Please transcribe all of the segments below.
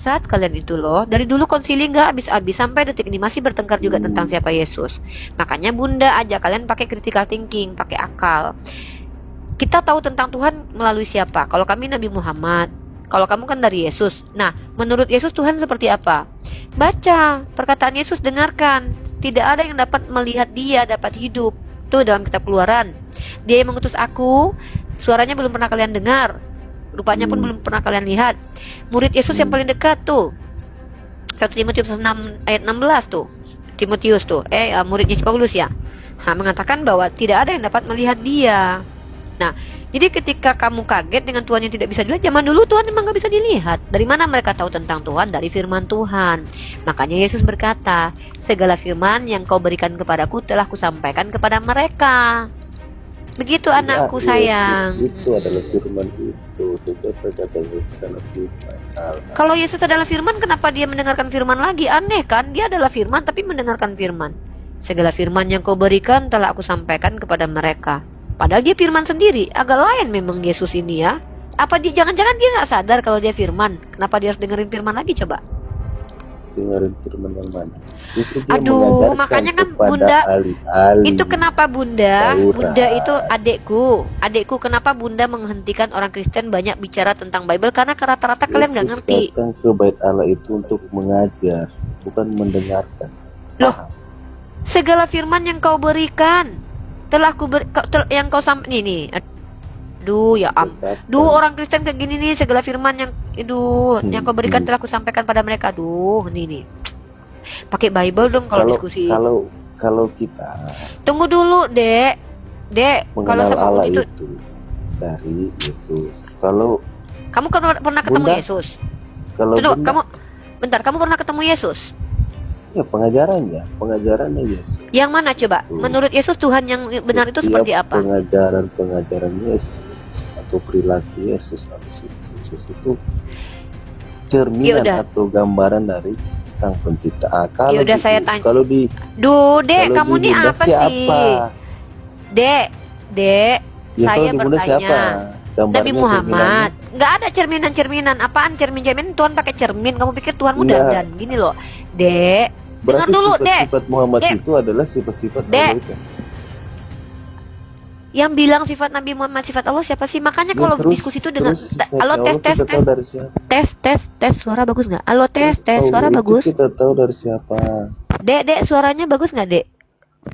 Bangsat kalian itu loh. Dari dulu konsili nggak habis-habis sampai detik ini masih bertengkar juga tentang siapa Yesus. Makanya Bunda ajak kalian pakai critical thinking, pakai akal. Kita tahu tentang Tuhan melalui siapa? Kalau kami Nabi Muhammad. Kalau kamu kan dari Yesus. Nah, menurut Yesus Tuhan seperti apa? Baca perkataan Yesus, dengarkan. Tidak ada yang dapat melihat dia dapat hidup. Tuh dalam kitab Keluaran. Dia yang mengutus aku, suaranya belum pernah kalian dengar. Rupanya pun belum pernah kalian lihat. Murid Yesus yang paling dekat tuh 1 Timotius 6 ayat 16 tuh. Timotius tuh muridnya Paulus ya. Mengatakan bahwa tidak ada yang dapat melihat dia. Nah, jadi ketika kamu kaget dengan Tuhan yang tidak bisa dilihat, zaman dulu Tuhan memang gak bisa dilihat. Dari mana mereka tahu tentang Tuhan? Dari firman Tuhan. Makanya Yesus berkata, segala firman yang kau berikan kepadaku telah kusampaikan kepada mereka. Begitu anakku sayang. Yesus itu adalah firman itu. Setiap perkataan Yesus adalah firman. Kalau Yesus adalah firman, kenapa dia mendengarkan firman lagi? Aneh kan? Dia adalah firman tapi mendengarkan firman. Segala firman yang kau berikan telah aku sampaikan kepada mereka. Padahal dia firman sendiri. Agak lain memang Yesus ini ya. Apa dia jangan-jangan dia nggak sadar kalau dia firman? Kenapa dia harus dengerin firman lagi coba? Dengerin firman yang mana? Aduh, makanya kan Bunda itu kenapa Bunda itu adekku kenapa Bunda menghentikan orang Kristen banyak bicara tentang Bible? Karena rata-rata kalian nggak ngerti. Datang ke bait Allah itu untuk mengajar, bukan mendengarkan. Loh, segala firman yang kau berikan telah yang kau sampai ini. Aduh ya orang Kristen kayak gini nih, segala firman yang yang kau berikan telah kusampaikan pada mereka. Aduh, ini pakai Bible dong kalau diskusi. Kalau kita tunggu dulu, Dek. Kalau sama Allah itu dari Yesus. Kalau kamu pernah ketemu Bunda, Yesus? Kalau kamu pernah ketemu Yesus? Ya, pengajarannya Yesus. Yang mana coba? Menurut Yesus Tuhan yang benar itu seperti apa? Pengajaran Yesus atau perilaku Yesus itu cerminan atau gambaran dari Sang Pencipta. Kalau saya tanya. Kalau Dek, kamu nih apa sih? Dek, ya, saya bertanya. Nabi Muhammad. Nggak ada cerminan. Apaan cermin? Tuhan pakai cermin. Kamu pikir Tuhan mudah dan gini loh, Dek. Berarti dengar dulu, sifat Muhammad itu adalah sifat-sifat Allah itu. Yang bilang sifat Nabi Muhammad sifat Allah siapa sih? Makanya kalau diskusi itu dengan halo tes suara bagus nggak? Halo tes suara bagus. Kita tahu dari siapa. Dek suaranya bagus nggak, Dek?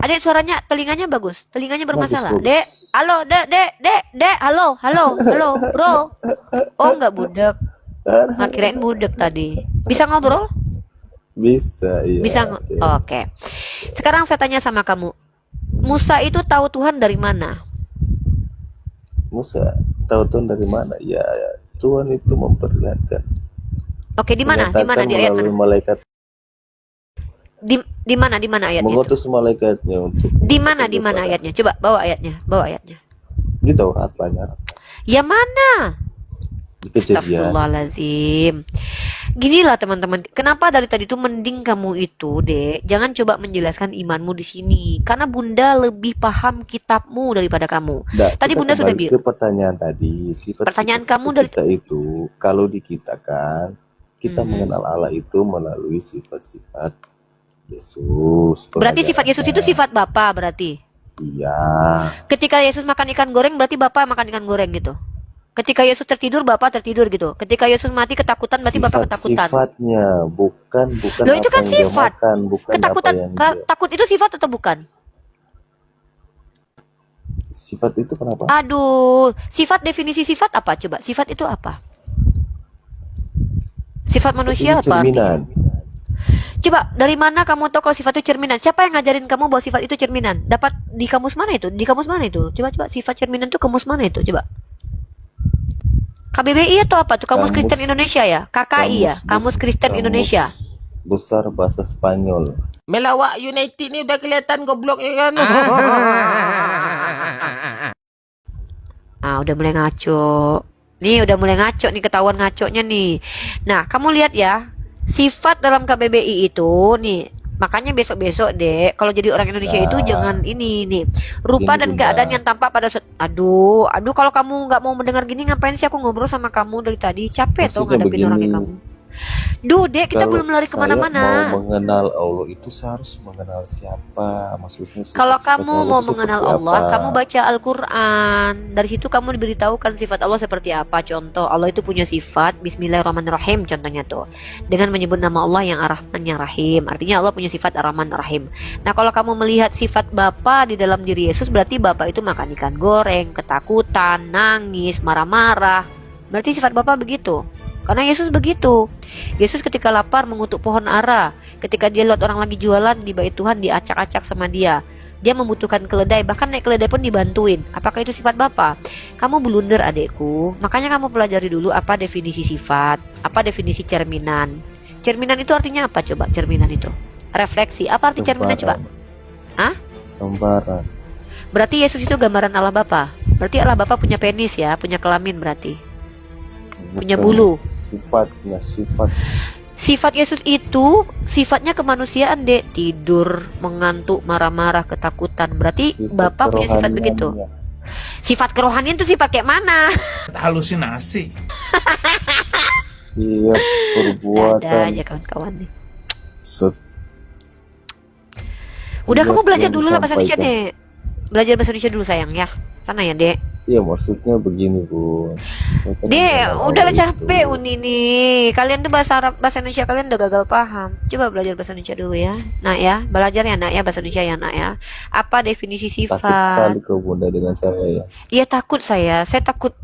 Adek suaranya telinganya bagus, telinganya bermasalah. Bagus. Dek, halo, dek, halo, bro. Oh nggak budek. Kirain budek tadi. Bisa ngobrol? Bisa, iya. Oke. Sekarang saya tanya sama kamu. Musa itu tahu Tuhan dari mana? Musa tahu Tuhan dari mana? Ya, Tuhan itu memperlihatkan. Oke, di mana? Di mana di ayat mana? Malaikat. Di mana ayatnya? Mengutus malaikatnya untuk. Di mana ayatnya? Coba bawa ayatnya. Di Taurat banyak. Ya mana? Di Kejadian. Astagfirullahaladzim. Ginilah teman-teman, kenapa dari tadi tuh mending kamu itu, Dek, jangan coba menjelaskan imanmu di sini, karena Bunda lebih paham kitabmu daripada kamu. Tadi Bunda sudah bilang. Ke pertanyaan tadi, pertanyaan kamu dari kita itu, kalau di kita kan, kita mengenal Allah itu melalui sifat-sifat Yesus. Berarti sifat Yesus itu sifat Bapa berarti? Iya. Ketika Yesus makan ikan goreng, berarti Bapa makan ikan goreng gitu? Ketika Yesus tertidur, Bapak tertidur gitu. Ketika Yesus mati ketakutan, berarti Bapak ketakutan. Sifatnya, bukan loh, itu kan sifat. Ketakutan, takut itu sifat atau bukan? Sifat itu kenapa? Aduh, sifat, definisi sifat apa? Coba, sifat itu apa? Sifat manusia apa? Cerminan. Coba, dari mana kamu tahu kalau sifat itu cerminan? Siapa yang ngajarin kamu bahwa sifat itu cerminan? Dapat di kamus mana itu? Coba, sifat cerminan itu kamus mana itu? Coba. KBBI atau apa tuh? Kamus Kristen Indonesia ya? KKI ya? Kamus Kristen Indonesia. Besar bahasa Spanyol. Melawak United nih udah kelihatan goblok ya kan? Udah mulai ngaco. Udah mulai ngaco nih, ketahuan ngaconya nih. Nah, kamu lihat ya. Sifat dalam KBBI itu nih. Makanya besok-besok, Dek, kalau jadi orang Indonesia itu jangan ini nih. Rupa dan keadaan yang tampak pada Aduh, kalau kamu nggak mau mendengar gini, ngapain sih aku ngobrol sama kamu dari tadi? Capek tuh ngadepin orangnya kamu. Duh, Dek, kita Kalau belum lari saya kemana-mana. mau mengenal Allah itu seharus mengenal siapa, maksudnya Kalau sifat-sifat kamu Allah mau itu mengenal seperti Allah, apa. kamu baca Al-Quran. Dari situ kamu diberitahukan sifat Allah seperti apa. Contoh, Allah itu punya sifat Bismillahirrahmanirrahim, contohnya tuh. Dengan menyebut nama Allah yang Ar-Rahman yang Rahim. Artinya Allah punya sifat Ar-Rahman Ar-Rahim. Nah, kalau kamu melihat sifat Bapa di dalam diri Yesus, berarti Bapa itu makan ikan goreng, ketakutan, nangis, marah-marah. Berarti sifat Bapa begitu. Karena Yesus begitu. Yesus ketika lapar mengutuk pohon ara. Ketika dia lihat orang lagi jualan di bait Tuhan, diacak-acak sama dia. Dia membutuhkan keledai, bahkan naik keledai pun dibantuin. Apakah itu sifat Bapa? Kamu blunder, adekku. Makanya kamu pelajari dulu apa definisi sifat, apa definisi cerminan. Cerminan itu artinya apa coba? Cerminan itu refleksi. Apa arti cerminan coba? Hah? Gambaran. Berarti Yesus itu gambaran Allah Bapa. Berarti Allah Bapa punya penis ya, punya kelamin berarti. Punya Bukan bulu. Sifatnya, sifat. Sifat Yesus itu sifatnya kemanusiaan, Dek. Tidur, mengantuk, marah-marah, ketakutan. Berarti Bapak punya sifat begitu. kerohaniannya. Sifat kerohanian itu sifat kayak mana? Halusinasi. Tiap Ada perbuatan aja kawan-kawan nih. set- Udah, setiap kamu belajar yang dulu lah bahasa Indonesia, disampaikan. Dek. Belajar bahasa Indonesia dulu sayang ya. Sana ya, Dek. Iya, maksudnya begini, Bu. Saya kan Dek, mengenal udahlah Allah capek itu. Uni nih. Kalian tuh bahasa Arab, bahasa Indonesia kalian udah gagal paham. Coba belajar bahasa Indonesia dulu ya. Nak ya, belajar ya nak ya bahasa Indonesia ya nak ya. Apa definisi Takut sifat? sekali kau Bunda dengan saya ya. Iya takut saya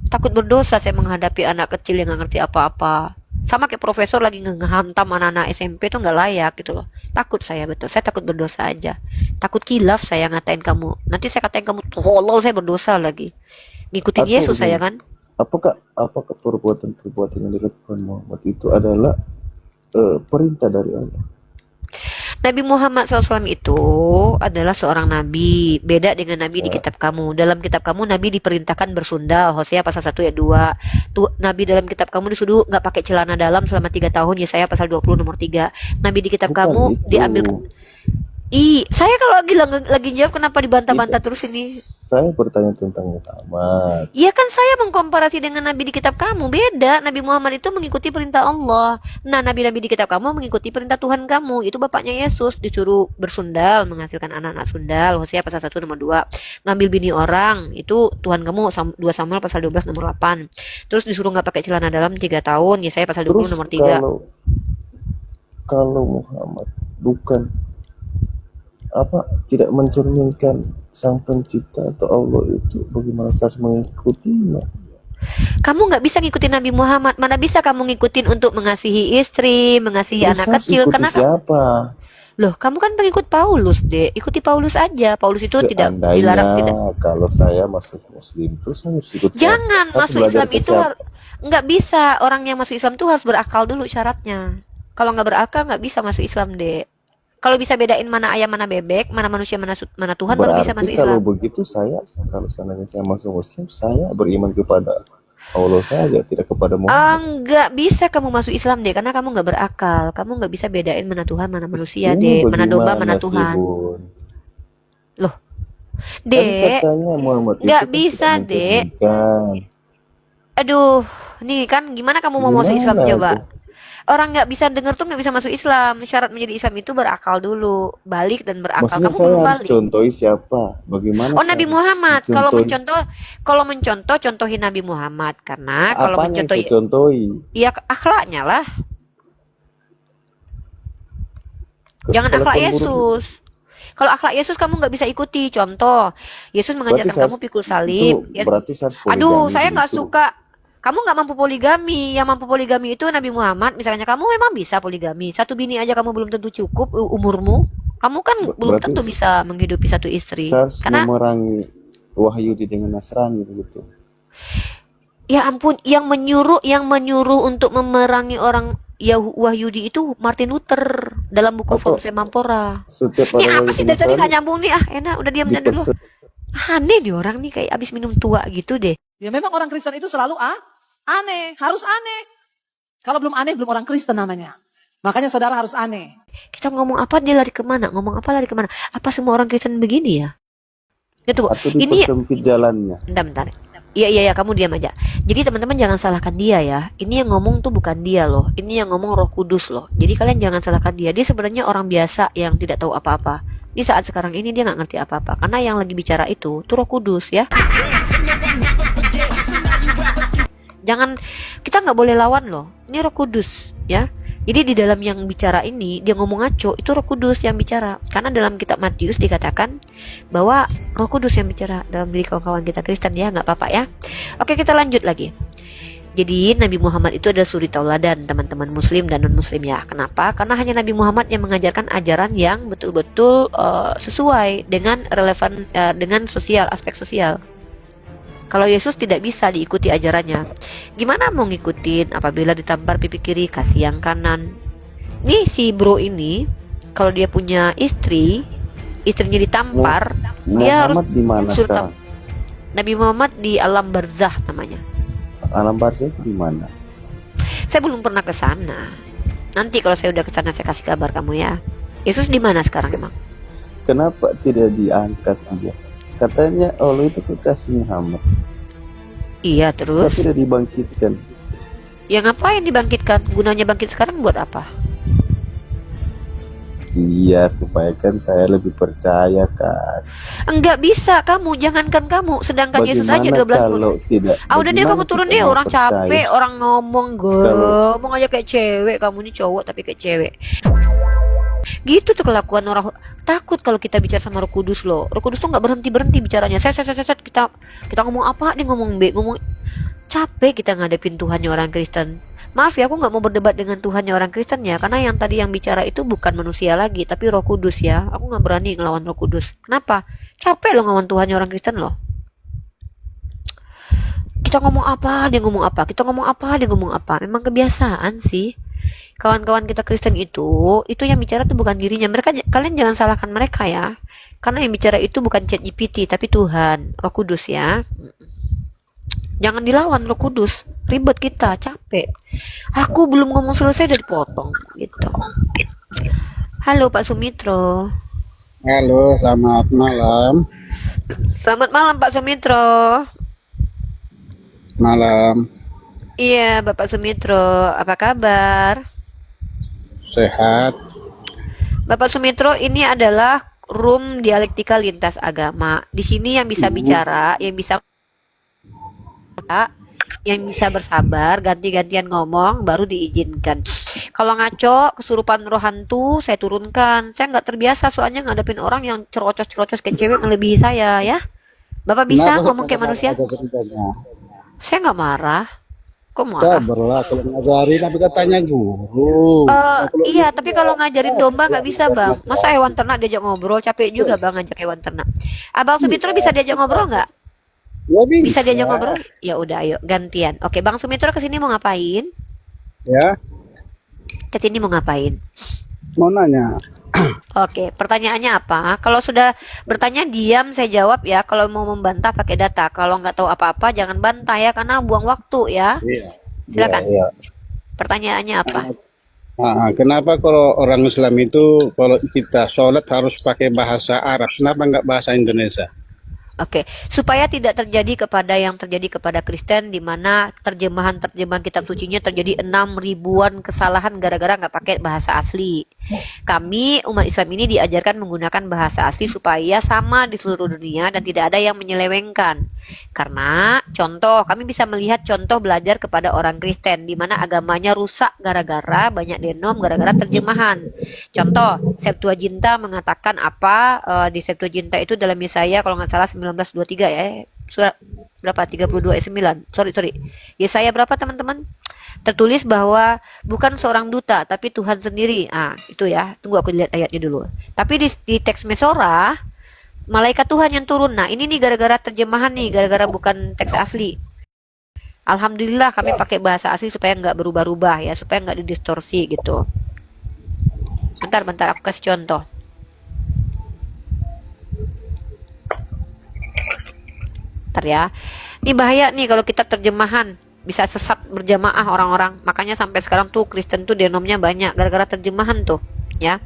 takut berdosa saya menghadapi anak kecil yang nggak ngerti apa-apa. Sama kayak profesor lagi ngehantam anak-anak SMP tuh nggak layak gitu loh. Takut saya betul, saya takut berdosa aja. Takut kilaf saya ngatain kamu. Nanti saya katain kamu tolol, saya berdosa lagi. Ngikutin Atau Yesus saya begini, kan. apakah perbuatan-perbuatan yang dilakukan Muhammad itu adalah perintah dari Allah? Nabi Muhammad SAW itu adalah seorang nabi, beda dengan nabi di Ya, kitab kamu. Dalam kitab kamu nabi diperintahkan bersundal, Hosea pasal 1 ayat 2. Tuh, nabi dalam kitab kamu disuruh nggak pakai celana dalam selama 3 tahun, Yesaya pasal 20 nomor 3. Nabi di kitab bukan kamu itu. diambil. Saya kalau lagi jawab kenapa dibantah-bantah Tidak. terus ini? Saya bertanya tentang Muhammad. Iya kan saya mengkomparasi dengan nabi di kitab kamu, beda. Nabi Muhammad itu mengikuti perintah Allah. Nah, nabi-nabi di kitab kamu mengikuti perintah Tuhan kamu. Itu bapaknya Yesus disuruh bersundal, menghasilkan anak-anak sundal, Hosea pasal 1 nomor 2. Ngambil bini orang, itu Tuhan kamu 2 Samuel pasal 12 nomor 8. Terus disuruh nggak pakai celana dalam 3 tahun, Yesaya pasal 20 Terus nomor 3. kalau Muhammad bukan tidak mencerminkan sang pencipta atau Allah itu, bagaimana saya harus mengikutinya? Kamu nggak bisa ngikutin Nabi Muhammad. Mana bisa kamu ngikutin untuk mengasihi istri, mengasihi Terus anak saya harus kecil? ikuti Karena siapa? loh, kamu kan pengikut Paulus, Dek. Ikuti Paulus aja. Paulus itu tidak dilarang, tidak. Seandainya kalau saya masuk Muslim itu saya harus ikut siapa? Jangan Saya harus masuk belajar Islam ke itu siapa? nggak bisa. Orang yang masuk Islam itu harus berakal dulu syaratnya. Kalau nggak berakal nggak bisa masuk Islam, Dek. Kalau bisa bedain mana ayam mana bebek, mana manusia mana Tuhan, baru bisa masuk Berarti kalau Islam. begitu kalau seandainya saya masuk Muslim, saya beriman kepada Allah saja, tidak kepada Muhammad. Nggak bisa kamu masuk Islam, Dek, karena kamu nggak berakal. Kamu nggak bisa bedain mana Tuhan mana manusia, Ini Dek. Mana domba mana bagaimana sih, Tuhan. Bun? Loh, Tadi Dek, katanya Muhammad itu nggak kan bisa, tidak Dek. mencerminkan. Aduh, nih kan gimana kamu mau masuk Islam Gimana coba? tuh? Orang nggak bisa denger tuh nggak bisa masuk Islam. Syarat menjadi Islam itu berakal dulu, balik dan berakal. Maksudnya Kamu saya belum harus balik. contohi siapa? Bagaimana Oh, saya Nabi harus Muhammad. mencontohi? Kalau mencontoh, contohin Nabi Muhammad. Karena kalau Apaan yang mencontoh, saya contohi? ya akhlaknya lah. Jangan Kalau akhlak pembunuh, Yesus. Kalau akhlak Yesus kamu nggak bisa ikuti. Contoh, Yesus berarti mengajarkan saya kamu pikul itu salib. Ya. berarti saya harus Aduh, poligami saya nggak begitu. suka. Kamu nggak mampu poligami. Yang mampu poligami itu Nabi Muhammad. Misalnya kamu memang bisa poligami. 1 bini aja kamu belum tentu cukup umurmu. Kamu kan belum Berarti tentu bisa menghidupi 1 istri. saya harus Karena memerangi Wahyudi dengan Nasrani gitu. ya ampun, yang menyuruh untuk memerangi orang Wahyudi itu Martin Luther dalam buku Atau Forum Semampora. setiap Ini ada apa sih Wahyudi dari tadi Nasrani nggak nyambung nih? Enak, udah diam dulu. diperse- Aneh nih orang nih kayak abis minum tua gitu deh. Ya memang orang Kristen itu selalu aneh, harus aneh. Kalau belum aneh, belum orang Kristen namanya. Makanya saudara harus aneh. Kita ngomong apa dia lari kemana? Ngomong apa lari kemana? Apa semua orang Kristen begini ya? Itu atau ini dipersempit jalannya. bentar. Iya, kamu diam aja. Jadi teman-teman jangan salahkan dia ya. Ini yang ngomong tuh bukan dia loh. Ini yang ngomong Roh Kudus loh. Jadi kalian jangan salahkan dia. Dia sebenarnya orang biasa yang tidak tahu apa-apa. Di saat sekarang ini dia nggak ngerti apa-apa. Karena yang lagi bicara itu tuh Roh Kudus ya. Jangan, kita nggak boleh lawan loh. Ini Roh Kudus ya. Jadi di dalam yang bicara ini, dia ngomong ngaco, itu Roh Kudus yang bicara. Karena dalam kitab Matius dikatakan bahwa Roh Kudus yang bicara dalam diri kawan-kawan kita Kristen ya, nggak apa-apa ya. Oke, kita lanjut lagi. Jadi Nabi Muhammad itu adalah suri tauladan teman-teman muslim dan non-muslim ya. Kenapa? Karena hanya Nabi Muhammad yang mengajarkan ajaran yang betul-betul sesuai dengan relevan dengan sosial, aspek sosial. Kalau Yesus tidak bisa diikuti ajarannya, gimana mau ngikutin apabila ditampar pipi kiri, kasih yang kanan? Nih si bro ini, kalau dia punya istri, istrinya ditampar, dia harus Muhammad di mana suruh sekarang? Nabi Muhammad di alam barzah namanya. Alam barzah itu di mana? Saya belum pernah ke sana. Nanti kalau saya udah ke sana saya kasih kabar kamu ya. Yesus di mana sekarang emang? Kenapa tidak diangkat dia? Katanya Allah itu kekasih Muhammad. Iya, terus Tapi tidak dibangkitkan. ya ngapain dibangkitkan? Gunanya bangkit sekarang buat apa? Iya, supaya kan saya lebih percaya kan. Enggak bisa kamu, jangankan kamu, sedangkan Yesus aja 12 kalau tidak? udah deh kamu turun deh, orang capek, orang ngomong Kalau- ngomong aja kayak cewek, kamu ini cowok tapi kayak cewek. Gitu tuh kelakuan orang. Takut kalau kita bicara sama Roh Kudus loh. Roh Kudus tuh nggak berhenti bicaranya. Set, kita ngomong apa dia ngomong B, ngomong. Capek kita ngadepin Tuhannya orang Kristen. Maaf ya, aku nggak mau berdebat dengan Tuhannya orang Kristen ya, karena yang tadi yang bicara itu bukan manusia lagi, tapi Roh Kudus ya. Aku nggak berani ngelawan Roh Kudus. Kenapa? Capek loh ngelawan Tuhannya orang Kristen loh. Kita ngomong apa, dia ngomong apa. Kita ngomong apa, dia ngomong apa. Memang kebiasaan sih. Kawan-kawan kita Kristen itu yang bicara tuh bukan dirinya. Kalian jangan salahkan mereka ya. Karena yang bicara itu bukan ChatGPT, tapi Tuhan, Roh Kudus ya. Jangan dilawan Roh Kudus. Ribet kita, capek. Aku belum ngomong selesai udah dipotong gitu. Halo Pak Sumitro. Halo, selamat malam. Selamat malam Pak Sumitro. Malam, Iya, Bapak Sumitro, apa kabar? sehat. Bapak Sumitro, ini adalah room dialektika lintas agama. Di sini yang bisa bicara, yang bisa bersabar, ganti-gantian ngomong, baru diizinkan. Kalau ngaco, kesurupan roh hantu, saya turunkan. Saya nggak terbiasa soalnya ngadepin orang yang cerocos-cerocos kayak cewek melebihi saya ya. Bapak bisa Kenapa ngomong kayak manusia? ada ceritanya? Saya nggak marah. Kok marah? Sabarlah, kalau ngajari tapi katanya guru. Iya, tapi kalau ngajarin domba nggak bisa bang. Masa hewan ternak diajak ngobrol? Capek juga bang ngajak hewan ternak. Abang Sumitro bisa diajak ngobrol nggak? Ya bisa. Bisa diajak ngobrol? Ya udah, ayo gantian. Oke, Bang Sumitro kesini mau ngapain? Ya, Kesini mau ngapain? mau nanya. Oke, pertanyaannya apa? Kalau sudah bertanya diam, saya jawab ya. Kalau mau membantah pakai data. Kalau nggak tahu apa-apa jangan bantah ya, karena buang waktu ya. Iya. Silakan. Iya. Pertanyaannya apa? Kenapa kalau orang Islam itu kalau kita sholat harus pakai bahasa Arab? Kenapa nggak bahasa Indonesia? Oke, supaya tidak terjadi kepada yang terjadi kepada Kristen, di mana terjemahan kitab sucinya terjadi 6.000-an kesalahan gara-gara nggak pakai bahasa asli. Kami umat Islam ini diajarkan menggunakan bahasa asli supaya sama di seluruh dunia dan tidak ada yang menyelewengkan. Karena contoh, kami bisa melihat contoh belajar kepada orang Kristen di mana agamanya rusak gara-gara banyak denom, gara-gara terjemahan. Contoh, Septuaginta mengatakan apa di Septuaginta itu dalam Yesaya kalau nggak salah 19:23 ya. Surat berapa? 32 ayat 9. Sorry. Yesaya berapa teman-teman? Tertulis bahwa bukan seorang duta tapi Tuhan sendiri. Itu ya. Tunggu aku lihat ayatnya dulu. Tapi di teks Mesora malaikat Tuhan yang turun. Nah, ini nih gara-gara terjemahan nih, gara-gara bukan teks asli. Alhamdulillah kami pakai bahasa asli supaya nggak berubah-ubah ya, supaya nggak didistorsi gitu. Bentar aku kasih contoh. Bentar ya. Ini bahaya nih kalau kita terjemahan, bisa sesat berjamaah orang-orang. Makanya sampai sekarang tuh Kristen tuh denomnya banyak gara-gara terjemahan tuh, ya.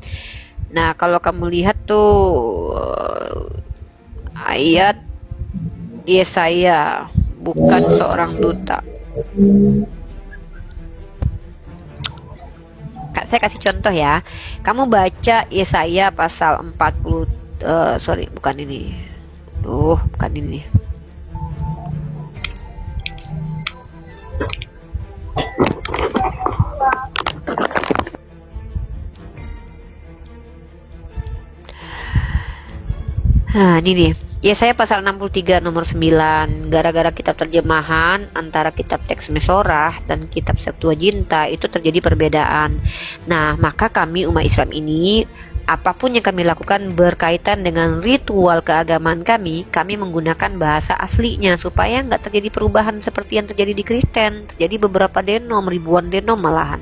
Nah, kalau kamu lihat tuh ayat Yesaya, bukan seorang duta. Kak, saya kasih contoh ya. Kamu baca Yesaya pasal 40, sorry, bukan ini. Bukan ini. Nah, ini nih. Yesaya pasal 63 nomor 9. Gara-gara kitab terjemahan antara kitab teks Mesorah dan kitab Septuaginta itu terjadi perbedaan. Nah, maka kami umat Islam ini, apapun yang kami lakukan berkaitan dengan ritual keagamaan kami menggunakan bahasa aslinya supaya nggak terjadi perubahan seperti yang terjadi di Kristen. Terjadi beberapa denom, ribuan denom malahan.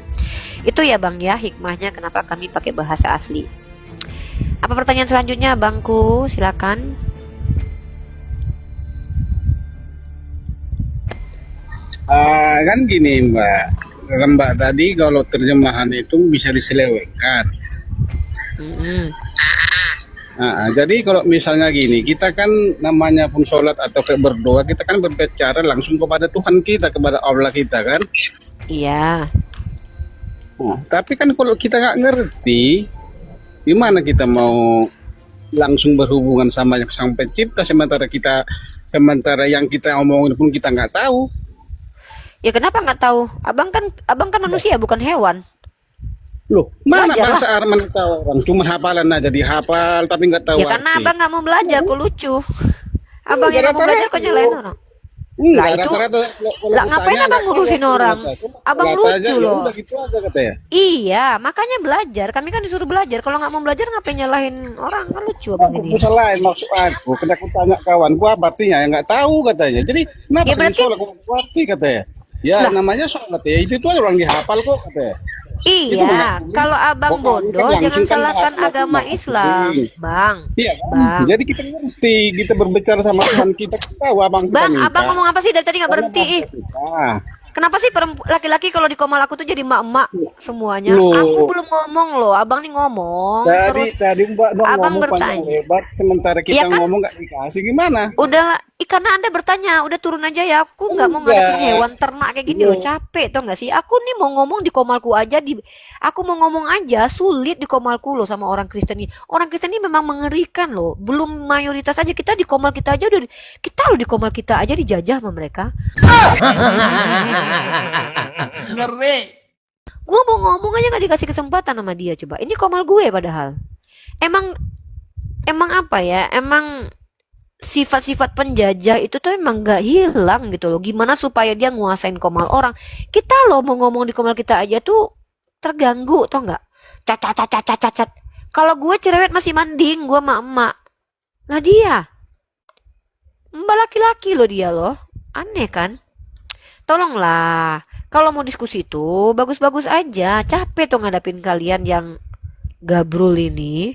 Itu ya Bang ya hikmahnya kenapa kami pakai bahasa asli. Apa pertanyaan selanjutnya Bangku? Silakan. Kan gini Mbak, kata Mbak tadi kalau terjemahan itu bisa diselewengkan. Jadi kalau misalnya gini, kita kan namanya pun sholat atau kayak berdoa, kita kan berbicara langsung kepada Tuhan kita, kepada Allah kita kan. Iya. Tapi kan kalau kita nggak ngerti, gimana kita mau langsung berhubungan sama Sang Pencipta sementara yang kita omongin pun kita nggak tahu. Ya kenapa nggak tahu? Abang kan manusia bukan hewan. Loh, mana Belajar bahasa Arab mana tahu orang? Cuma hafalan aja dihafal tapi nggak tahu Ya karena arti. abang nggak mau belajar, kok lucu. Abang yang nggak mau rata-rata belajar kok nyalain orang. Enggak, Lah, itu- rata-rata lah, ngapain abang ngurusin orang? Abang lucu loh. Udah gitu aja katanya. Iya, makanya belajar. Kami kan disuruh belajar. Kalau nggak mau belajar ngapain nyalahin orang? Kan lucu abang Aku ini. lain maksud aku, kena aku tanya kawanku apa artinya, ya nggak tahu katanya. Jadi kenapa Ya, berarti- sholat aku nggak arti katanya. Ya namanya sholat ya, itu aja orang dihafal kok katanya. Itu Iya, mengaku. kalau abang Pokoknya bodoh kan jangan langsung kan salahkan bahas agama laki-laki. Islam, Bang. Iya kan? Bang. Jadi kita ngerti, kita berbicara sama Tuhan kita tahu abang kita Bang, minta. abang ngomong apa sih dari tadi nggak berhenti? Ih, Kita. kenapa sih laki-laki kalau di komal aku tuh jadi emak-emak semuanya? Loh. Aku belum ngomong loh, abang nih ngomong. Tadi Mbak dong Abang ngomong panjang bertanya. lebar, sementara kita Iya kan? ngomong nggak dikasih gimana? Udah, karena Anda bertanya, udah turun aja ya. Aku nggak mau Enggak. ngadepin hewan ternak kayak gini loh, capek tau nggak sih? Aku nih mau ngomong di komalku aja, aku mau ngomong aja sulit di komalku loh sama orang Kristen ini. Orang Kristen ini memang mengerikan loh. Belum mayoritas aja kita di komal kita aja kita loh di komal kita aja dijajah sama mereka. Ngeri. Gue mau ngomong aja nggak dikasih kesempatan sama dia coba. Ini komal gue padahal. Emang apa ya? Emang sifat-sifat penjajah itu tuh emang gak hilang gitu loh. Gimana supaya dia nguasain komal orang? Kita loh mau ngomong di komal kita aja tuh terganggu, tau nggak? Cacat. Kalau gue cerewet masih mending, gue sama emak. Lah dia, mbak laki-laki loh dia loh. Aneh kan? Tolonglah, kalau mau diskusi itu bagus-bagus aja. Capek tuh ngadapin kalian yang gabrul ini.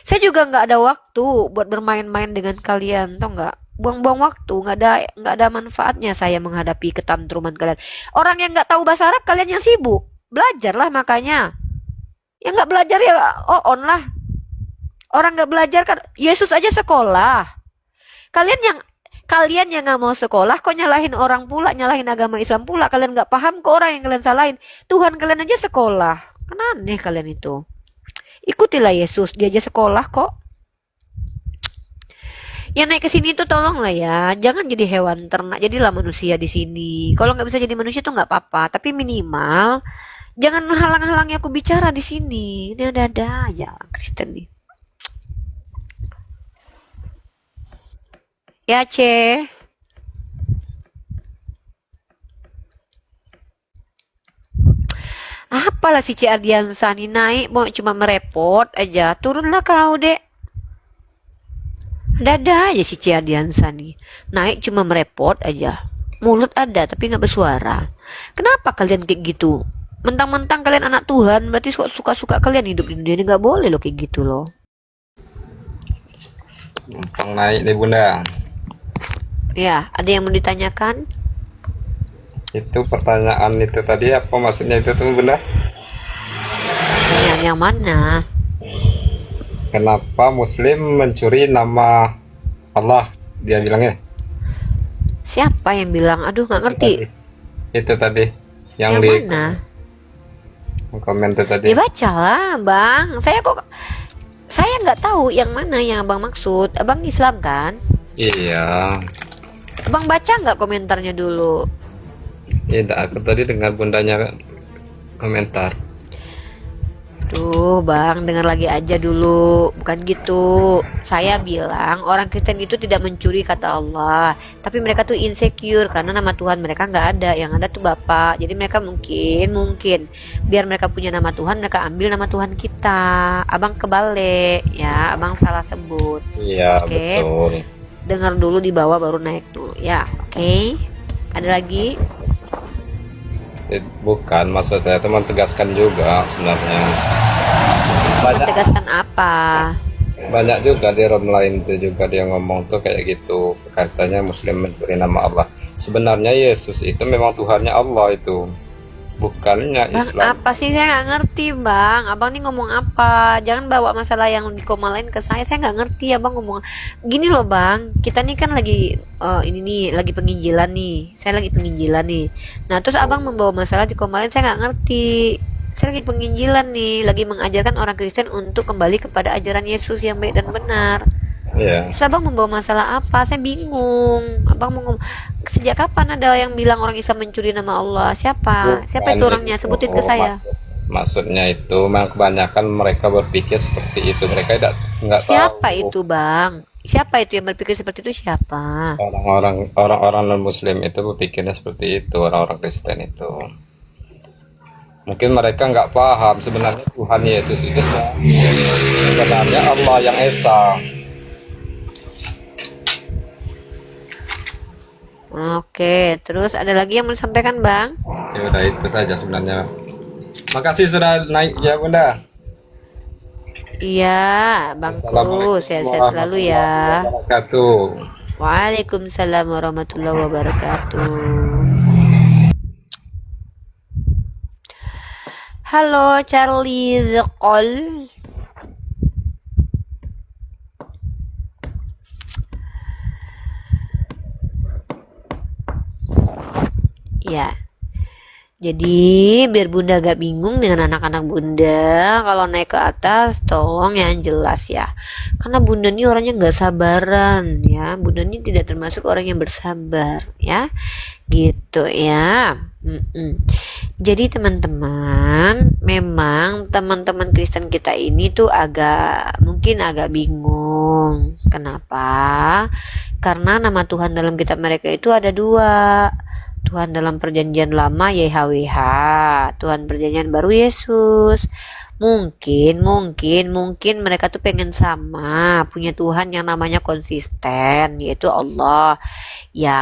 Saya juga nggak ada waktu buat bermain-main dengan kalian, tau nggak? Buang-buang waktu, nggak ada manfaatnya saya menghadapi ketantruman kalian. Orang yang nggak tahu bahasa Arab, kalian yang sibuk. Belajarlah makanya. Yang nggak belajar ya on lah. Orang nggak belajar kan, Yesus aja sekolah. Kalian yang nggak mau sekolah, kok nyalahin orang pula, nyalahin agama Islam pula. Kalian nggak paham kok orang yang kalian salahin. Tuhan kalian aja sekolah. Kan aneh kalian itu. Ikutilah Yesus, dia aja sekolah kok. Yang naik ke sini tuh tolonglah ya, jangan jadi hewan ternak, jadilah manusia di sini. Kalau nggak bisa jadi manusia tuh nggak apa-apa, tapi minimal jangan halang-halangi aku bicara di sini. Ini ada aja Kristen nih. Ya, Ce. Apalah si C. Ardiansa nih naik mau cuma merepot aja. Turunlah kau, Dek. Dada aja si C. Ardiansa nih. Naik cuma merepot aja. Mulut ada tapi nggak bersuara. Kenapa kalian kayak gitu? Mentang-mentang kalian anak Tuhan, berarti suka-suka kalian hidup di dunia ini. Nggak boleh loh kayak gitu loh. Numpang naik deh Bunda. Ya, ada yang mau ditanyakan? Itu pertanyaan itu tadi apa maksudnya itu tuh Bunda? Yang mana? Kenapa Muslim mencuri nama Allah? Dia bilangnya. Siapa yang bilang? Aduh, nggak ngerti. Itu tadi yang Yang di mana? komen itu tadi. Ya bacalah, Bang. Saya nggak tahu yang mana yang Abang maksud. Abang Islam kan? Iya. Abang baca nggak komentarnya dulu? Tidak, aku tadi dengar bundanya komentar. Tuh, Bang, dengar lagi aja dulu. Bukan gitu. Saya bilang orang Kristen itu tidak mencuri kata Allah, tapi mereka tuh insecure karena nama Tuhan mereka nggak ada. Yang ada tuh Bapak. Jadi mereka mungkin biar mereka punya nama Tuhan, mereka ambil nama Tuhan kita. Abang kebalik, ya. Abang salah sebut. Iya, Oke. betul. Dengar dulu di bawah baru naik dulu, ya. Oke. Ada lagi? Bukan, maksud saya itu mentegaskan juga sebenarnya. Banyak Tegaskan apa? banyak juga di room lain tuh juga dia ngomong tuh kayak gitu, katanya Muslim mencuri nama Allah. Sebenarnya Yesus itu memang Tuhannya Allah itu, bukannya Bang, Islam. apa sih? Saya nggak ngerti, Bang. Abang nih ngomong apa? Jangan bawa masalah yang di koma lain ke saya. Saya nggak ngerti, Abang ngomong. Gini loh, Bang. Kita nih kan lagi ini nih, lagi penginjilan nih. Saya lagi penginjilan nih. Nah, terus Abang membawa masalah di koma lain. Saya nggak ngerti. Saya lagi penginjilan nih, lagi mengajarkan orang Kristen untuk kembali kepada ajaran Yesus yang baik dan benar. Iya. Terus Abang membawa masalah apa? Saya bingung. Abang mau sejak kapan ada yang bilang orang Islam mencuri nama Allah? Siapa? Siapa itu Bukan orangnya? Sebutin ke saya. Maksudnya itu memang kebanyakan mereka berpikir seperti itu. Mereka nggak tahu. Siapa itu, Bang? Siapa itu yang berpikir seperti itu? Siapa? Orang-orang non Muslim itu berpikirnya seperti itu, orang-orang Kristen itu. Mungkin mereka nggak paham sebenarnya Tuhan Yesus itu sebenarnya Allah yang Esa. Oke, terus ada lagi yang mau disampaikan, Bang? Ya udah itu saja sebenarnya. Makasih sudah naik ya Bunda. Iya, Bangku, sehat-sehat selalu ya. Wabarakatuh. Waalaikumsalam warahmatullahi wabarakatuh. Halo, Charlie the Call. Ya. Jadi biar Bunda gak bingung dengan anak-anak Bunda, kalau naik ke atas tolong yang jelas ya. Karena Bunda ini orangnya gak sabaran ya. Bunda ini tidak termasuk orang yang bersabar ya. Gitu ya. Jadi teman-teman, memang teman-teman Kristen kita ini tuh mungkin agak bingung. Kenapa? Karena nama Tuhan dalam kitab mereka itu ada dua. Tuhan dalam perjanjian lama YHWH, Tuhan perjanjian baru Yesus. Mungkin mereka tuh pengen sama, punya Tuhan yang namanya konsisten, yaitu Allah. Ya,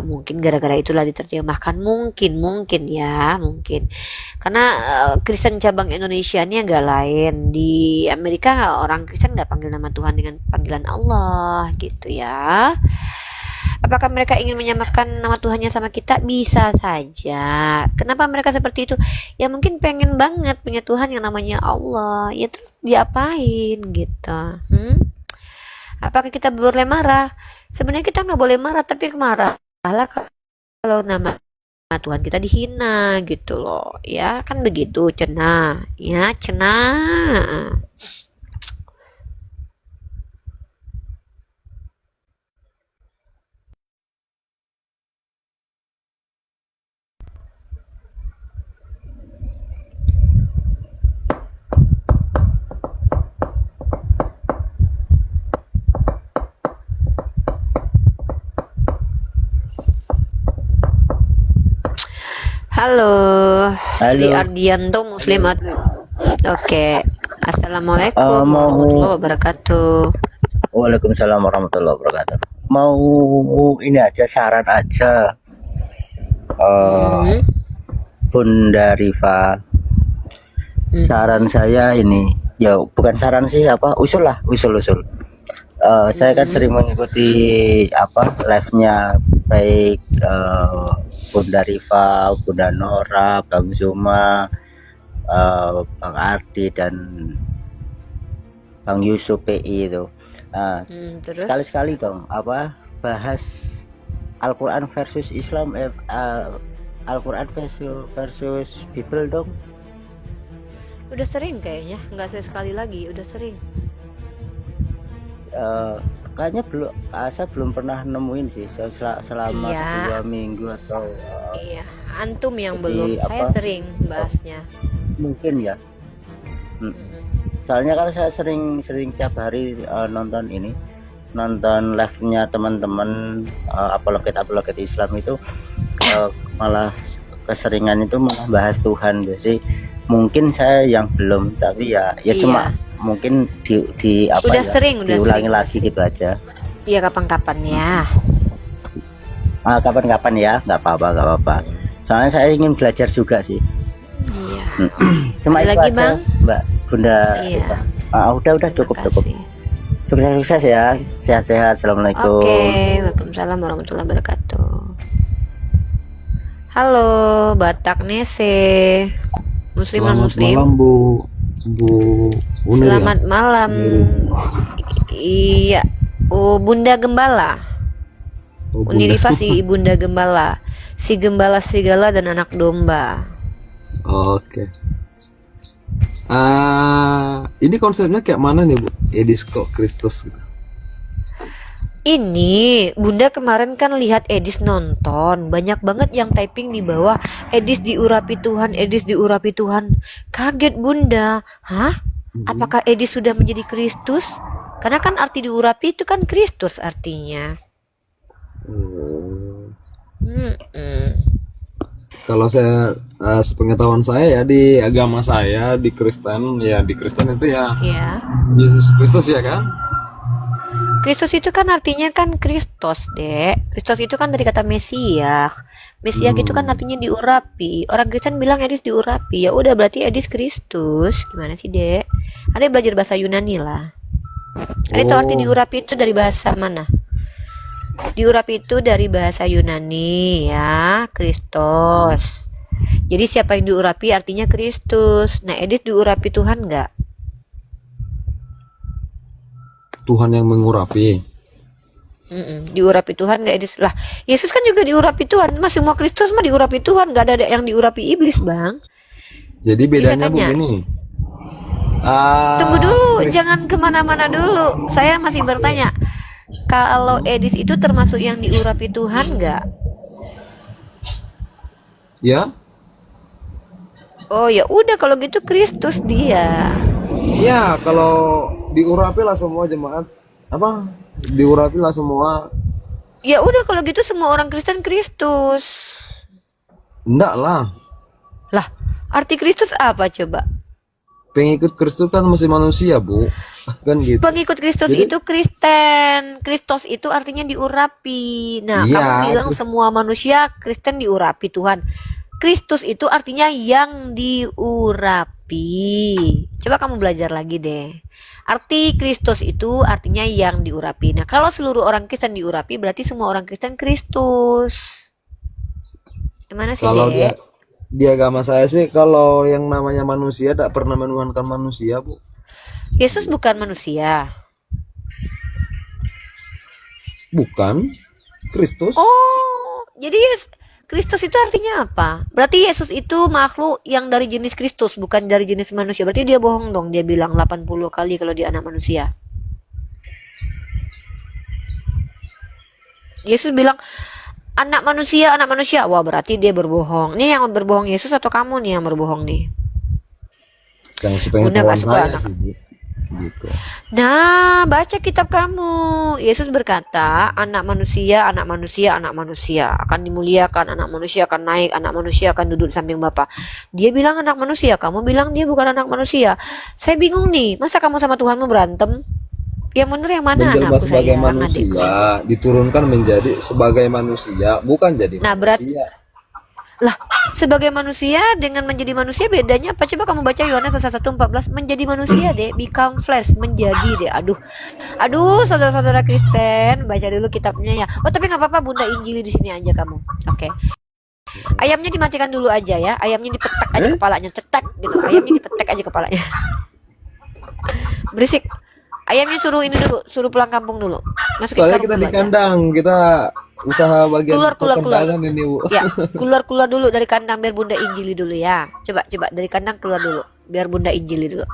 mungkin gara-gara itulah diterjemahkan mungkin ya, mungkin. Karena Kristen cabang Indonesia ini agak lain. Di Amerika orang Kristen nggak panggil nama Tuhan dengan panggilan Allah, gitu ya. Apakah mereka ingin menyamakan nama Tuhannya sama kita? Bisa saja. Kenapa mereka seperti itu? Ya mungkin pengen banget punya Tuhan yang namanya Allah. Ya terus diapain gitu? Apakah kita boleh marah? Sebenarnya kita nggak boleh marah, tapi marahlah kalau nama Tuhan kita dihina gitu loh. Ya kan begitu, cenah. Ya cenah. Halo, Tri Ardianto Muslimat. Oke, Assalamualaikum warahmatullahi wabarakatuh. Waalaikumsalam warahmatullahi wabarakatuh. Mau ini aja, saran aja, Bunda Rifa. Saran saya ini, ya bukan saran sih, usul. Saya kan sering mengikuti live-nya baik Bunda Rifa, Bunda Nora, Bang Zuma, Bang Ardi dan Bang Yusuf PI itu. Terus? Sekali-sekali dong bahas Al-Quran versus Islam, Al-Quran versus Bible dong. Udah sering kayaknya, nggak sesekali lagi, udah sering. Kayaknya belum, saya belum pernah nemuin sih selama Iya. 2 minggu atau Iya, antum yang Jadi belum. Saya apa? sering bahasnya. mungkin ya. Mm. Mm-mm. Soalnya kan saya sering tiap hari nonton live-nya teman-teman apologet Islam itu, malah keseringan itu malah bahas Tuhan. Jadi mungkin saya yang belum, tapi ya Iya. cuma mungkin di apa Udah ya, sering, udah diulangi sering, lagi gitu aja. Iya, kapan-kapan ya. Kapan-kapan ya, nggak apa-apa. Soalnya saya ingin belajar juga sih. Iya. Cuma Ada itu lagi, aja, Bang? Mbak Bunda. Iya. Udah cukup. Makasih. Sukses ya, sehat-sehat. Assalamualaikum. Oke, waalaikumsalam warahmatullahi wabarakatuh. Halo, Batak Nese. Muslim non Muslim. Bu Unir ya? Selamat malam. Iya. Bunda Gembala. Oh, Bunda. Uniriva si Bunda Gembala. Si Gembala Serigala dan anak domba. Oke. Ini konsepnya kayak mana nih Bu? Edis kok Kristus gitu. Ini Bunda kemarin kan lihat Edis nonton, banyak banget yang typing di bawah, Edis diurapi Tuhan, Edis diurapi Tuhan. Kaget Bunda. Hah? Apakah Edis sudah menjadi Kristus? Karena kan arti diurapi itu kan Kristus artinya. Kalau saya sepengetahuan saya ya di agama saya di Kristen itu ya Ya. Yesus Kristus ya kan? Kristus itu kan artinya kan Kristos, Dek. Kristos itu kan dari kata Mesias. Mesias itu kan artinya diurapi. Orang Kristen bilang Edis diurapi. Ya udah berarti Edis Kristus. Gimana sih, Dek? Ada belajar bahasa Yunani lah. Ada tahu arti diurapi itu dari bahasa mana? Diurapi itu dari bahasa Yunani ya, Kristos. Jadi siapa yang diurapi artinya Kristus. Nah, Edis diurapi Tuhan nggak? Tuhan yang mengurapi. Diurapi Tuhan nggak Edis? Lah, Yesus kan juga diurapi Tuhan. Mas semua Kristus mah diurapi Tuhan, nggak ada yang diurapi iblis, Bang. Jadi bedanya tanya. begini. Tunggu dulu, jangan kemana-mana dulu. Saya masih bertanya. Kalau Edis itu termasuk yang diurapi Tuhan nggak? Ya? Oh ya udah kalau gitu Kristus dia. Ya, kalau diurapi lah semua jemaat apa? Diurapi lah semua. Ya udah kalau gitu semua orang Kristen Kristus. Enggak lah. Lah, arti Kristus apa coba? Pengikut Kristus kan masih manusia, Bu. Kan gitu. Pengikut Kristus Jadi- itu Kristen. Kristus itu artinya diurapi. Nah, Iya, kamu bilang terus- semua manusia Kristen diurapi Tuhan. Kristus itu artinya yang diurapi. Coba kamu belajar lagi deh. Arti Kristus itu artinya yang diurapi. Nah, kalau seluruh orang Kristen diurapi, berarti semua orang Kristen Kristus. Gimana sih, Kalau Dek? di agama saya sih kalau yang namanya manusia tidak pernah menuhankan manusia, Bu. Yesus bukan manusia. Bukan. Kristus. Oh, jadi Kristus itu artinya apa? Berarti Yesus itu makhluk yang dari jenis Kristus, bukan dari jenis manusia. Berarti dia bohong dong, dia bilang 80 kali kalau dia anak manusia. Yesus bilang anak manusia. Wah, berarti dia berbohong. Ini yang berbohong Yesus atau kamu nih yang berbohong nih? Yang Bunda sepengetahuan nggak suka saya anak. sih, Bu. Gitu. Nah, baca kitab kamu. Yesus berkata, anak manusia akan dimuliakan, anak manusia akan naik, anak manusia akan duduk di samping Bapa. Dia bilang anak manusia, kamu bilang dia bukan anak manusia. Saya bingung nih, masa kamu sama Tuhanmu berantem? Yang benar yang mana Menjelma anakku sebagai sayang, manusia, adikku? diturunkan menjadi sebagai manusia, bukan jadi Nah, manusia. Lah, sebagai manusia dengan menjadi manusia bedanya apa? Coba kamu baca Yohanes pasal 1:14, menjadi manusia deh, become flesh, menjadi deh. Aduh, saudara-saudara Kristen, baca dulu kitabnya ya. Oh, tapi nggak apa-apa, Bunda Injili di sini aja kamu. Oke. Ayamnya dimatikan dulu aja ya. Ayamnya dipetek aja kepalanya, cetek gitu. Ayamnya dipetek aja kepalanya. Berisik. Ayamnya suruh ini dulu, suruh pulang kampung dulu. Masukin Soalnya karung kita dulu di aja. kandang, kita usaha bagian Keluar. perkendangan ini, Bu. Ya, keluar dulu dari kandang biar Bunda injili dulu ya. Coba dari kandang keluar dulu biar Bunda injili dulu.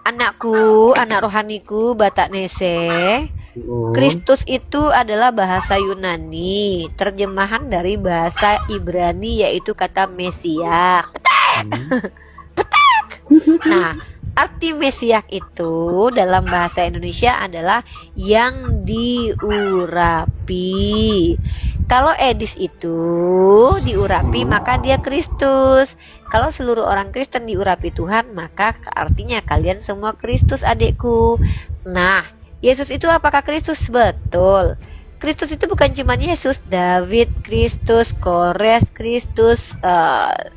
Anakku, anak rohaniku, Batak Nese. Kristus itu adalah bahasa Yunani, terjemahan dari bahasa Ibrani yaitu kata Mesias. Nah, arti Mesias itu dalam bahasa Indonesia adalah yang diurapi. Kalau Edis itu diurapi maka dia Kristus. Kalau seluruh orang Kristen diurapi Tuhan maka artinya kalian semua Kristus adikku. Nah, Yesus itu apakah Kristus? Betul. Kristus itu bukan cuma Yesus, David Kristus, Kores Kristus,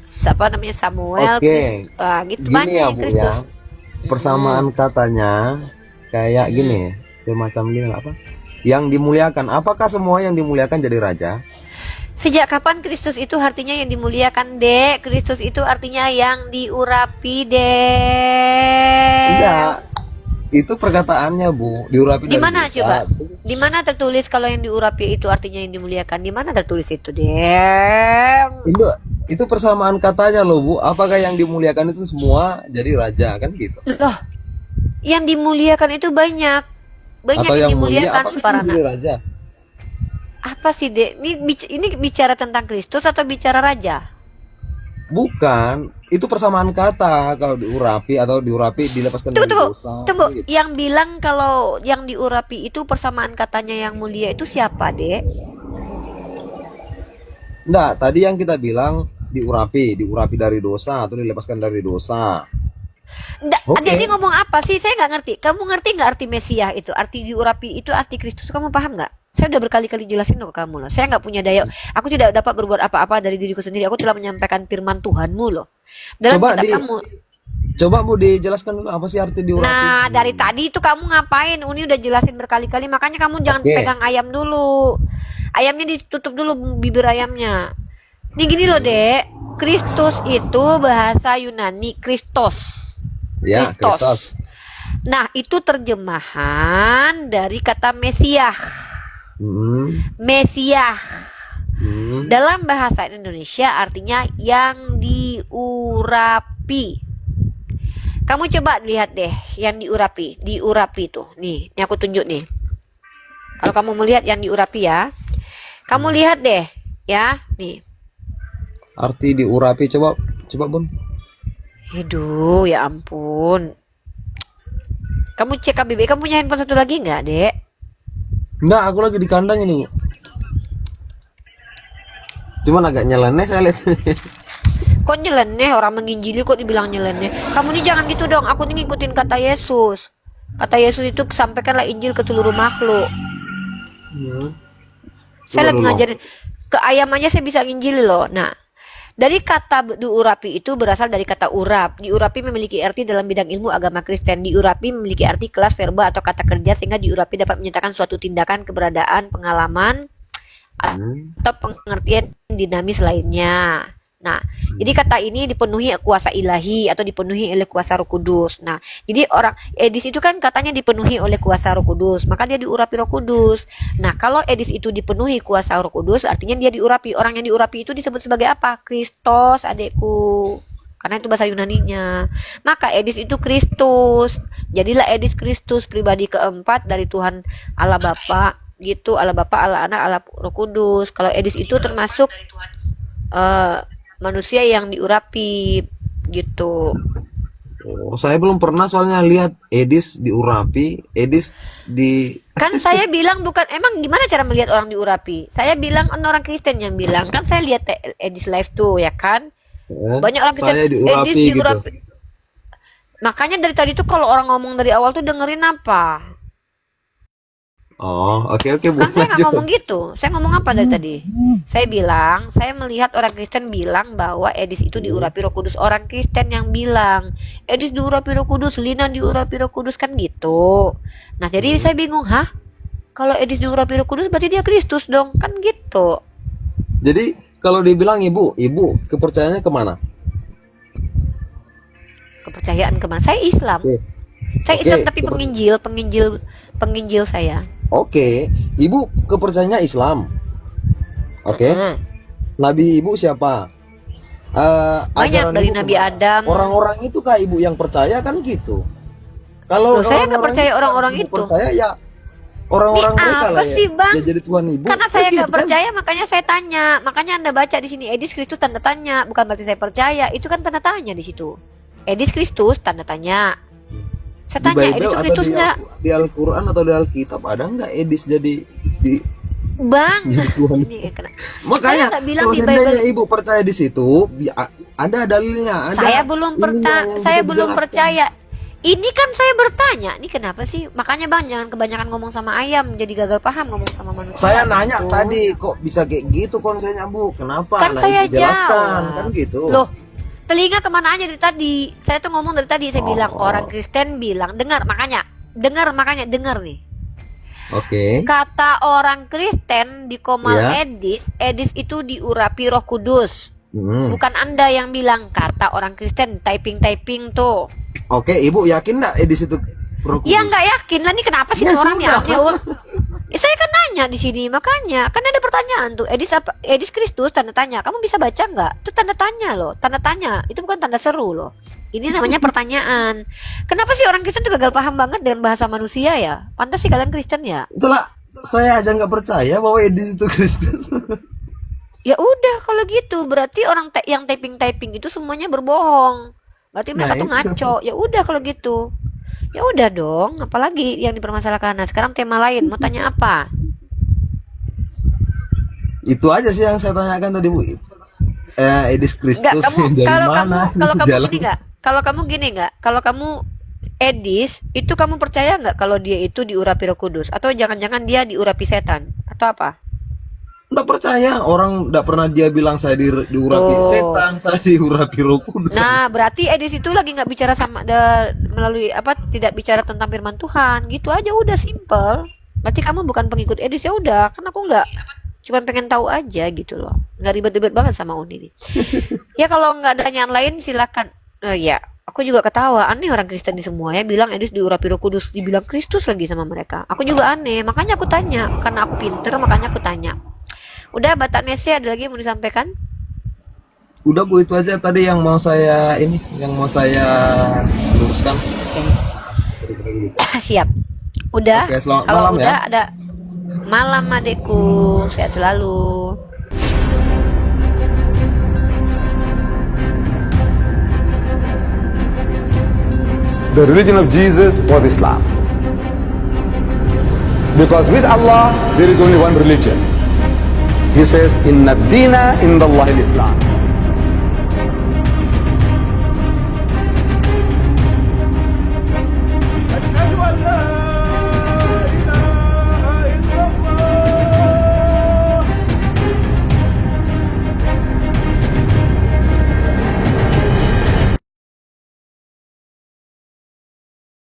Samuel Oke. Kristus, gitu Gini banyak ya, yang Bu Kristus. ya. Persamaan katanya kayak gini, semacam gini apa? Yang dimuliakan. Apakah semua yang dimuliakan jadi raja? Sejak kapan Kristus itu artinya yang dimuliakan, Dek? Kristus itu artinya yang diurapi, Dek. Enggak. Itu perkataannya, Bu. Diurapi Di dari mana dosa. coba? Di mana tertulis kalau yang diurapi itu artinya yang dimuliakan? Di mana tertulis itu, Dek? Itu persamaan katanya loh, Bu. Apakah yang dimuliakan itu semua jadi raja kan gitu? Loh, yang dimuliakan itu banyak. Banyak Atau yang yang mulia dimuliakan apakah para semua jadi raja? Apa sih, Dek? Ini bicara tentang Kristus atau bicara raja? Bukan, itu persamaan kata. Kalau diurapi atau diurapi dilepaskan dari dosa. Tunggu. Gitu. Yang bilang kalau yang diurapi itu persamaan katanya yang mulia itu siapa, Dek? Enggak, tadi yang kita bilang diurapi dari dosa atau dilepaskan dari dosa. Oke. Adik ini ngomong apa sih? Saya nggak ngerti. Kamu ngerti nggak arti Mesias itu? Arti diurapi itu arti Kristus. Kamu paham nggak? Saya udah berkali-kali jelasin loh ke kamu loh. Saya nggak punya daya. Aku tidak dapat berbuat apa-apa dari diriku sendiri. Aku telah menyampaikan firman Tuhanmu loh. Dalam kitab kamu. Coba Bu dijelaskan dulu apa sih arti diurapi? Nah, dari tadi itu kamu ngapain? Uni udah jelasin berkali-kali. Makanya kamu jangan pegang ayam dulu. Ayamnya ditutup dulu bibir ayamnya. Nih gini loh, Dek. Kristus itu bahasa Yunani Kristos. Ya, Kristos. Nah, itu terjemahan dari kata Mesias. Mesias. Dalam bahasa Indonesia artinya yang diurapi. Kamu coba lihat deh yang diurapi. Diurapi tuh. Nih, ini aku tunjuk nih. Kalau kamu melihat yang diurapi ya. Kamu lihat deh, ya. Nih. Arti diurapi coba Bun. Aduh, ya ampun. Kamu cek KBBI, kamu punya handphone satu lagi nggak, Dek? Enggak, aku lagi di kandang ini, Bu. Cuman agak nyeleneh saya lihat. Kok nyeleneh? Orang menginjili kok dibilang nyeleneh? Kamu nih jangan gitu dong. Aku nih ngikutin kata Yesus. Kata Yesus itu sampaikanlah Injil ke seluruh makhluk. Saya lagi ngajarin ke ayam aja saya bisa nginjili loh. Nah, dari kata diurapi itu berasal dari kata urap. Diurapi memiliki arti dalam bidang ilmu agama Kristen. Diurapi memiliki arti kelas verba atau kata kerja sehingga diurapi dapat menyatakan suatu tindakan, keberadaan, pengalaman atau pengertian dinamis lainnya. Nah, jadi kata ini dipenuhi kuasa ilahi atau dipenuhi oleh kuasa Roh Kudus. Nah, jadi orang Edis itu kan katanya dipenuhi oleh kuasa Roh Kudus, maka dia diurapi Roh Kudus. Nah, kalau Edis itu dipenuhi kuasa Roh Kudus, artinya dia diurapi. Orang yang diurapi itu disebut sebagai apa? Kristos, adekku. Karena itu bahasa Yunaninya. Maka Edis itu Kristus. Jadilah Edis Kristus, pribadi keempat dari Tuhan Allah Bapa, gitu. Allah Bapa, Allah Anak, Allah Roh Kudus. Kalau Edis itu termasuk manusia yang diurapi gitu. Oh, saya belum pernah soalnya lihat Edis diurapi, Edis di Kan saya bilang bukan, emang gimana cara melihat orang diurapi? Saya bilang orang Kristen yang bilang, kan saya lihat Edis live tuh ya kan. Banyak orang Kristen saya diurapi, Edis diurapi. Gitu. Makanya dari tadi tuh kalau orang ngomong dari awal tuh dengerin apa? Oh, oke Bu. Kan saya nggak ngomong gitu. Saya ngomong apa dari tadi? Saya bilang, saya melihat orang Kristen bilang bahwa Edis itu diurapi Roh Kudus. Orang Kristen yang bilang Edis diurapi Roh Kudus, Lina diurapi Roh Kudus, kan gitu. Nah, jadi saya bingung, hah? Kalau Edis diurapi Roh Kudus berarti dia Kristus dong, kan gitu. Jadi kalau dibilang ibu kepercayaannya kemana? Kepercayaan kemana? Saya Islam. Saya Islam tapi penginjil saya. Oke, ibu kepercayaannya Islam. Oke. Heeh. Nabi ibu siapa? Banyak Ajaran dari ibu Nabi kemana? Adam. Orang-orang itu kah ibu yang percaya kan gitu? Kalau Loh, saya nggak orang-orang percaya itu, orang-orang ibu itu. percaya ya orang-orang Ini mereka apa lah sih, Bang? ya jadi Tuhan ibu. Karena Kan saya nggak gitu kan? percaya, makanya saya tanya. Makanya Anda baca di sini Edis Kristus tanda tanya, bukan berarti saya percaya. Itu kan tanda tanya di situ. Edis Kristus tanda tanya. Saya Di tanya, Bible Edis atau Kristus enggak? di Al-Quran atau di Alkitab ada nggak Edis jadi di Bang, jadi Tuhan? ini kena. Makanya nggak bilang kalau di seandainya Bible. ibu percaya di situ, ada dalilnya. Ada Saya belum ininya yang saya bisa belum dijelaskan. percaya. Ini kan saya bertanya, ini kenapa sih? Makanya Bang, jangan kebanyakan ngomong sama ayam, jadi gagal paham ngomong sama manusia. Saya nanya gitu. tadi kok bisa kayak gitu konsepnya Bu? Kenapa? Kan Nah, saya ibu jelaskan jawab. kan gitu. Loh, telinga kemana aja dari tadi? Saya tuh ngomong dari tadi, saya bilang Oh. orang Kristen bilang, dengar makanya nih. Oke. Kata orang Kristen di Komal Ya. Edis itu diurapi Roh Kudus. Hmm. Bukan Anda yang bilang, kata orang Kristen, typing tuh. Oke, Ibu yakin nggak Edis itu Roh Kudus? Ya nggak yakin lah, ini kenapa sih Ya, tuh orang sudah. aneh, Ul? Ya, saya kan nanya di sini, makanya kan ada pertanyaan tuh, Edis Kristus tanda tanya, kamu bisa baca nggak? Itu tanda tanya loh, tanda tanya, itu bukan tanda seru loh. Ini namanya pertanyaan. Kenapa sih orang Kristen tuh gagal paham banget dengan bahasa manusia ya? Pantas sih kalian Kristen ya? Soalnya saya aja nggak percaya bahwa Edis itu Kristus. Ya udah kalau gitu, berarti orang yang typing itu semuanya berbohong. Berarti mereka Nah, tuh itu. ngaco. Ya udah kalau gitu. Ya udah dong, apalagi yang dipermasalahkan. Nah, sekarang tema lain, mau tanya apa? Itu aja sih yang saya tanyakan tadi Bu. Edis Kristus Enggak, kamu dari kalau mana? kamu Jalan. gini enggak? Kalau kamu gini enggak? Kalau kamu Edis, itu kamu percaya nggak kalau dia itu diurapi Roh Kudus? Atau jangan-jangan dia diurapi setan? Atau apa? Nggak percaya, orang nggak pernah dia bilang saya diurapi Tuh. setan, saya diurapi Roh Kudus. Nah, berarti Edis itu lagi nggak bicara melalui apa? Tidak bicara tentang firman Tuhan. Gitu aja udah simple. Berarti kamu bukan pengikut Edis, ya udah. Kan aku nggak, cuma pengen tahu aja gitu loh. Nggak ribet-ribet banget sama Uni nih. Ya kalau nggak ada pertanyaan lain silakan. Ya, aku juga ketawa. Aneh orang Kristen di semua ya bilang Edis diurapi Roh Kudus, dibilang Kristus lagi sama mereka. Aku juga aneh. Makanya aku tanya. Karena aku pinter, makanya aku tanya. Udah, Batak Nese ada lagi yang mau disampaikan? Udah Bu, itu aja tadi yang mau saya luruskan. Siap. Udah. Oke, selamat Kalau malam udah ya. ada malam adekku, sehat selalu. The religion of Jesus was Islam. Because with Allah, there is only one religion. He says, Inna dina indallahi al-Islam.